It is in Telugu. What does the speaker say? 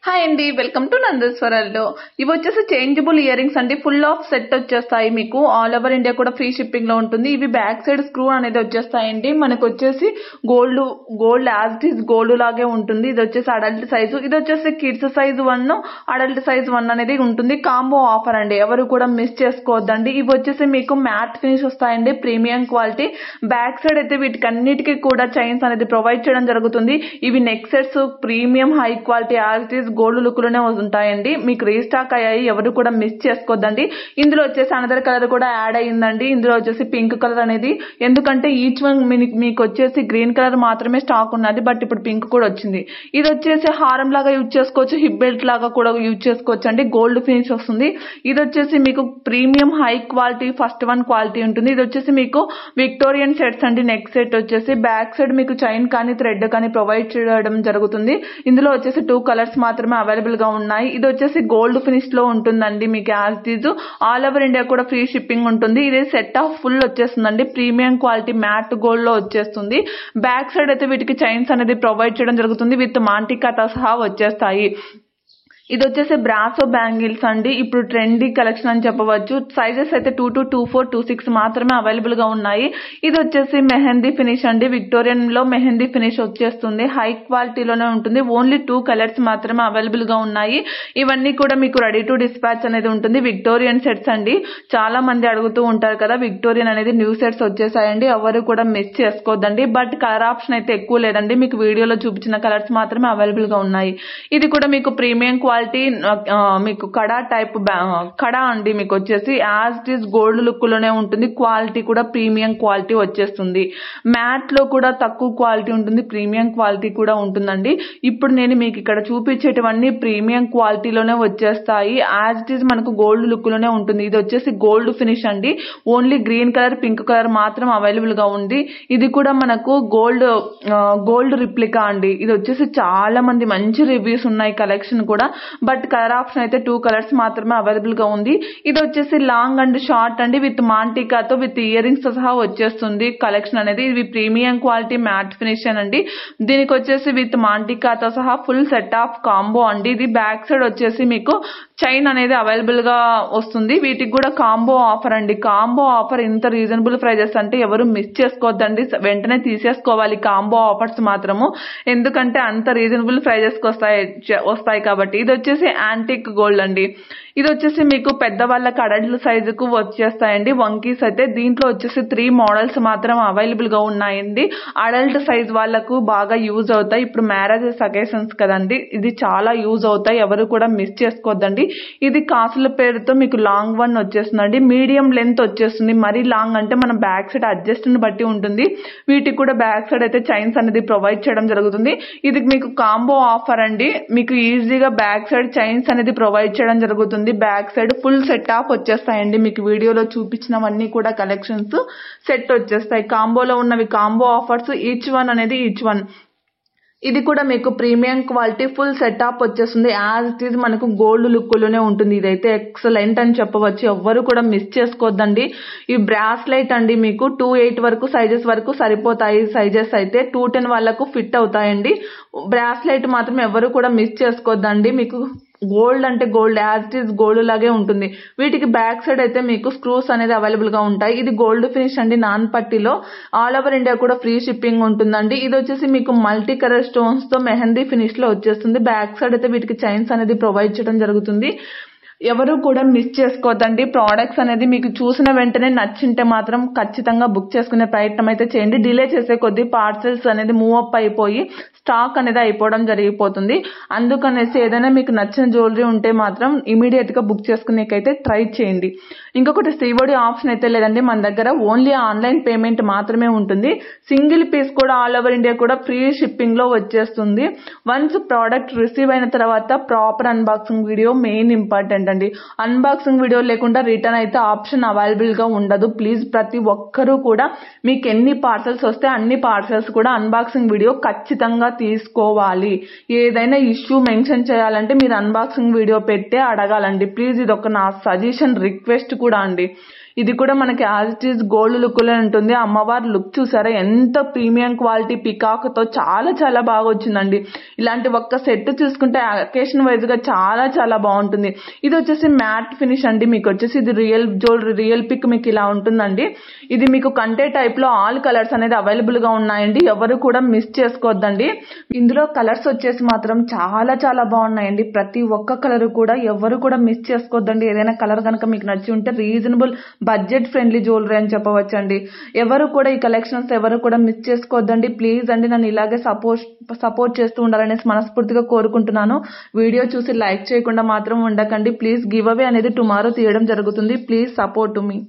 హాయ్ అండి, వెల్కమ్ టు నందస్వరాల్లో. ఇవి వచ్చేసి చేంజబుల్ ఇయర్ రింగ్స్ అండి. ఫుల్ ఆఫ్ సెట్ వచ్చేస్తాయి మీకు. ఆల్ ఓవర్ ఇండియా కూడా ఫ్రీ షిప్పింగ్ లో ఉంటుంది. ఇవి బ్యాక్ సైడ్ స్క్రూ అనేది వచ్చేస్తాయండి. మనకు వచ్చేసి gold as it is gold లాగే ఉంటుంది. ఇది వచ్చేసి అడల్ట్ సైజు, ఇది వచ్చేసి కిడ్స్ సైజ్ 1, అడల్ట్ సైజ్ 1 అనేది ఉంటుంది. కాంబో ఆఫర్ అండి, ఎవరు కూడా మిస్ చేసుకోవద్దండి. ఇవి వచ్చేసి మీకు మ్యాట్ ఫినిష్ వస్తాయండి, ప్రీమియం క్వాలిటీ. బ్యాక్ సైడ్ అయితే వీటికి అన్నిటికీ కూడా చైన్స్ అనేది ప్రొవైడ్ చేయడం జరుగుతుంది. ఇవి neck sets premium high quality as it is gold look లోనే ఉంటాయండి. మీకు రీస్టాక్ అయ్యాయి, ఎవరు కూడా మిస్ చేసుకోవద్దండి. ఇందులో వచ్చేసి అనదర్ కలర్ కూడా యాడ్ అయ్యిందండి. ఇందులో వచ్చేసి పింక్ కలర్ అనేది, ఎందుకంటే ఈచ్ వన్ మీకు వచ్చేసి గ్రీన్ కలర్ మాత్రమే స్టాక్ ఉన్నది, బట్ ఇప్పుడు పింక్ కూడా వచ్చింది. ఇది వచ్చేసి హారం లాగా యూజ్ చేసుకోవచ్చు, హిప్ బెల్ట్ లాగా కూడా యూజ్ చేసుకోవచ్చు అండి. గోల్డ్ ఫినిష్ వస్తుంది. ఇది వచ్చేసి మీకు premium high quality first one quality ఉంటుంది. ఇది వచ్చేసి మీకు విక్టోరియన్ సెట్స్ అండి. నెక్ సెట్ వచ్చేసి బ్యాక్ సైడ్ మీకు చైన్ కానీ థ్రెడ్ కానీ ప్రొవైడ్ చేయడం జరుగుతుంది. ఇందులో వచ్చేసి 2 కలర్స్ మాత్రమే అవైలబుల్ గా ఉన్నాయి. ఇది వచ్చేసి గోల్డ్ ఫినిష్ లో ఉంటుందండి. మీకు as it is all over India కూడా ఫ్రీ షిప్పింగ్ ఉంటుంది. ఇది సెట్ ఆఫ్ ఫుల్ వచ్చేస్తుందండి, ప్రీమియం క్వాలిటీ మ్యాట్ గోల్డ్ లో వచ్చేస్తుంది. బ్యాక్ సైడ్ అయితే వీటికి చైన్స్ అనేది ప్రొవైడ్ చేయడం జరుగుతుంది, విత్ మాంటికాతో సహా వచ్చేస్తాయి. ఇది వచ్చేసి బ్రాసో బ్యాంగిల్స్ అండి. ఇప్పుడు ట్రెండీ కలెక్షన్ అని చెప్పవచ్చు. సైజెస్ అయితే 2 to 24, 26 మాత్రమే అవైలబుల్ గా ఉన్నాయి. ఇది వచ్చేసి మెహందీ ఫినిష్ అండి. విక్టోరియన్ లో మెహందీ ఫినిష్ వచ్చేస్తుంది. హై క్వాలిటీలోనే ఉంటుంది. ఓన్లీ 2 కలర్స్ మాత్రమే అవైలబుల్ గా ఉన్నాయి. ఇవన్నీ కూడా మీకు రెడీ టు డిస్పాచ్ అనేది ఉంటుంది. విక్టోరియన్ సెట్స్ అండి. చాలా మంది అడుగుతూ ఉంటారు కదా, విక్టోరియన్ అనేది న్యూ సెట్స్ వచ్చేసాయండి, ఎవరు కూడా మిస్ చేసుకోవద్దండి. బట్ కలర్ ఆప్షన్ అయితే ఎక్కువ లేదండి, మీకు వీడియోలో చూపించిన కలర్స్ మాత్రమే అవైలబుల్ గా ఉన్నాయి. ఇది కూడా మీకు ప్రీమియం క్వాలిటీ, మీకు కడా టైప్ కడా అండి. మీకు వచ్చేసి as it is gold look లోనే ఉంటుంది. క్వాలిటీ కూడా ప్రీమియం క్వాలిటీ వచ్చేస్తుంది. మ్యాట్ లో కూడా తక్కువ క్వాలిటీ ఉంటుంది, ప్రీమియం క్వాలిటీ కూడా ఉంటుందండి. ఇప్పుడు నేను మీకు ఇక్కడ చూపించేటివన్నీ ప్రీమియం క్వాలిటీలోనే వచ్చేస్తాయి. యాజ్ ఇట్ ఈస్ మనకు గోల్డ్ లుక్ లోనే ఉంటుంది. ఇది వచ్చేసి గోల్డ్ ఫినిష్ అండి. Only green colour, pink colour మాత్రం అవైలబుల్ గా ఉంది. ఇది కూడా మనకు గోల్డ్ రిప్లికా అండి. ఇది వచ్చేసి చాలా మంది మంచి రివ్యూస్ ఉన్నాయి కలెక్షన్ కూడా, బట్ కలర్ ఆప్షన్ అయితే 2 కలర్స్ మాత్రమే అవైలబుల్ గా ఉంది. ఇది వచ్చేసి లాంగ్ అండ్ షార్ట్ అండి, విత్ మాంటికాతో విత్ ఇయర్ రింగ్స్ తో సహా వచ్చేస్తుంది కలెక్షన్ అనేది. ఇది ప్రీమియం క్వాలిటీ మ్యాట్ ఫినిష్ అండి. దీనికి వచ్చేసి విత్ మాంటికాతో సహా ఫుల్ సెట్ ఆఫ్ కాంబో అండి. ఇది బ్యాక్ సైడ్ వచ్చేసి మీకు చైన్ అనేది అవైలబుల్ గా వస్తుంది. వీటికి కూడా కాంబో ఆఫర్ అండి. కాంబో ఆఫర్ ఇంత రీజనబుల్ ప్రైజెస్ అంటే ఎవరు మిస్ చేసుకోవద్దండి, వెంటనే తీసేసుకోవాలి కాంబో ఆఫర్స్ మాత్రము, ఎందుకంటే అంత రీజనబుల్ ప్రైజెస్ కి వస్తాయి కాబట్టి. ఇది వచ్చేసి యాంటిక్ గోల్డ్ అండి. ఇది వచ్చేసి మీకు పెద్దవాళ్ళకి అడల్ట్ సైజుకు వచ్చేస్తాయండి వంకీస్ అయితే. దీంట్లో వచ్చేసి 3 మోడల్స్ మాత్రం అవైలబుల్ గా ఉన్నాయండి. అడల్ట్ సైజ్ వాళ్ళకు బాగా యూజ్ అవుతాయి. ఇప్పుడు మ్యారేజెస్ అకేషన్స్ కదండి, ఇది చాలా యూజ్ అవుతాయి, ఎవరు కూడా మిస్ చేసుకోవద్దండి. ఇది కాసుల పేరుతో మీకు లాంగ్ వన్ వచ్చేస్తుందండి. మీడియం లెంత్ వచ్చేస్తుంది. మరీ లాంగ్ అంటే మన బ్యాక్ సైడ్ అడ్జస్ట్ ని బట్టి ఉంటుంది. వీటికి కూడా బ్యాక్ సైడ్ అయితే చైన్స్ అనేది ప్రొవైడ్ చేయడం జరుగుతుంది. ఇది మీకు కాంబో ఆఫర్ అండి. మీకు ఈజీగా బ్యాక్ సైడ్ చైన్స్ అనేది ప్రొవైడ్ చేయడం జరుగుతుంది. Back side full set of వచ్చేస్తాయండి. మీకు వీడియోలో చూపించినవన్నీ కూడా కలెక్షన్స్ సెట్ వచ్చేస్తాయి. కాంబోలో ఉన్నవి కాంబో ఆఫర్స్, ఈచ్ వన్ అనేది ఈచ్ వన్. ఇది కూడా మీకు premium quality full set of వచ్చేస్తుంది. యాజ్ ఇట్ ఈజ్ మనకు గోల్డ్ లుక్ లోనే ఉంటుంది. ఇదైతే ఎక్సలెంట్ అని చెప్పవచ్చు, ఎవ్వరు కూడా మిస్ చేసుకోవద్దండి. ఈ బ్రాస్లెట్ అండి, మీకు 2-8 వరకు సైజెస్ వరకు సరిపోతాయి. సైజెస్ అయితే 2-10 వాళ్ళకు ఫిట్ అవుతాయండి. బ్రాస్లెట్ మాత్రం ఎవరు కూడా మిస్ చేసుకోవద్దండి. మీకు గోల్డ్ అంటే gold, as it is gold లాగే ఉంటుంది. వీటికి బ్యాక్ సైడ్ అయితే మీకు స్క్రూస్ అనేది అవైలబుల్ గా ఉంటాయి. ఇది గోల్డ్ ఫినిష్ అండి, నాన్ పట్టీలో. ఆల్ ఓవర్ ఇండియా కూడా ఫ్రీ షిప్పింగ్ ఉంటుందండి. ఇది వచ్చేసి మీకు మల్టీ కలర్ స్టోన్స్ తో మెహందీ ఫినిష్ లో వచ్చేస్తుంది. బ్యాక్ సైడ్ అయితే వీటికి చైన్స్ అనేది ప్రొవైడ్ చేయడం జరుగుతుంది. ఎవరు కూడా మిస్ చేసుకోవద్దండి. ప్రోడక్ట్స్ అనేది మీకు చూసిన వెంటనే నచ్చింటే మాత్రం ఖచ్చితంగా బుక్ చేసుకునే ప్రయత్నం అయితే చేయండి. డిలే చేసే కొద్దీ పార్సెల్స్ అనేది మూవ్ అప్ అయిపోయి స్టాక్ అనేది అయిపోవడం జరిగిపోతుంది. అందుకనేసి ఏదైనా మీకు నచ్చిన జ్యువెలరీ ఉంటే మాత్రం ఇమీడియట్ గా బుక్ చేసుకునేకైతే ట్రై చేయండి. ఇంకొకటి సిఓడి ఆప్షన్ అయితే లేదండి మన దగ్గర, ఓన్లీ ఆన్లైన్ పేమెంట్ మాత్రమే ఉంటుంది. సింగిల్ పీస్ కూడా ఆల్ ఓవర్ ఇండియా కూడా ఫ్రీ షిప్పింగ్ లో వచ్చేస్తుంది. వన్స్ ప్రోడక్ట్ రిసీవ్ అయిన తర్వాత proper unboxing video main important అండి. అన్బాక్సింగ్ వీడియో లేకుండా రిటర్న్ అయితే ఆప్షన్ అవైలబుల్ గా ఉండదు. ప్లీజ్ ప్రతి ఒక్కరూ కూడా మీకు ఎన్ని పార్సల్స్ వస్తే అన్ని పార్సల్స్ కూడా అన్బాక్సింగ్ వీడియో ఖచ్చితంగా తీసుకోవాలి. ఏదైనా ఇష్యూ మెన్షన్ చేయాలంటే మీరు అన్బాక్సింగ్ వీడియో పెట్టే అడగాలండి. ప్లీజ్ ఇది ఒక నా సజెషన్, రిక్వెస్ట్ కూడా అండి. ఇది కూడా మనకి as it is gold look లో ఉంటుంది. అమ్మవారి లుక్ చూసారా ఎంత ప్రీమియం క్వాలిటీ పికాక్ తో చాలా చాలా బాగా వచ్చిందండి. ఇలాంటి ఒక్క సెట్ చూసుకుంటే అకేషన్ వైజ్ గా చాలా చాలా బాగుంటుంది. ఇది వచ్చేసి మ్యాట్ ఫినిష్ అండి. మీకు వచ్చేసి ఇది రియల్ జ్యువెలరీ రియల్ పిక్ మీకు ఇలా ఉంటుందండి. ఇది మీకు కంటే టైప్ లో ఆల్ కలర్స్ అనేది అవైలబుల్ గా ఉన్నాయండి. ఎవరు కూడా మిస్ చేసుకోవద్దండి. ఇందులో కలర్స్ వచ్చేసి మాత్రం చాలా చాలా బాగున్నాయండి. ప్రతి ఒక్క కలర్ కూడా ఎవరు కూడా మిస్ చేసుకోవద్దండి. ఏదైనా కలర్ కనుక మీకు నచ్చి ఉంటే రీజనబుల్ బడ్జెట్ ఫ్రెండ్లీ జ్యువెలరీ అని చెప్పవచ్చండి. ఎవరు కూడా ఈ కలెక్షన్స్ ఎవరు కూడా మిస్ చేసుకోవద్దండి. ప్లీజ్ అండి నన్ను ఇలాగే సపోర్ట్ చేస్తూ ఉండాలనేసి మనస్ఫూర్తిగా కోరుకుంటున్నాను. వీడియో చూసి లైక్ చేయకుండా మాత్రం ఉండకండి. ప్లీజ్ గివ్ అవే అనేది టుమారో తీయడం జరుగుతుంది. Please support me.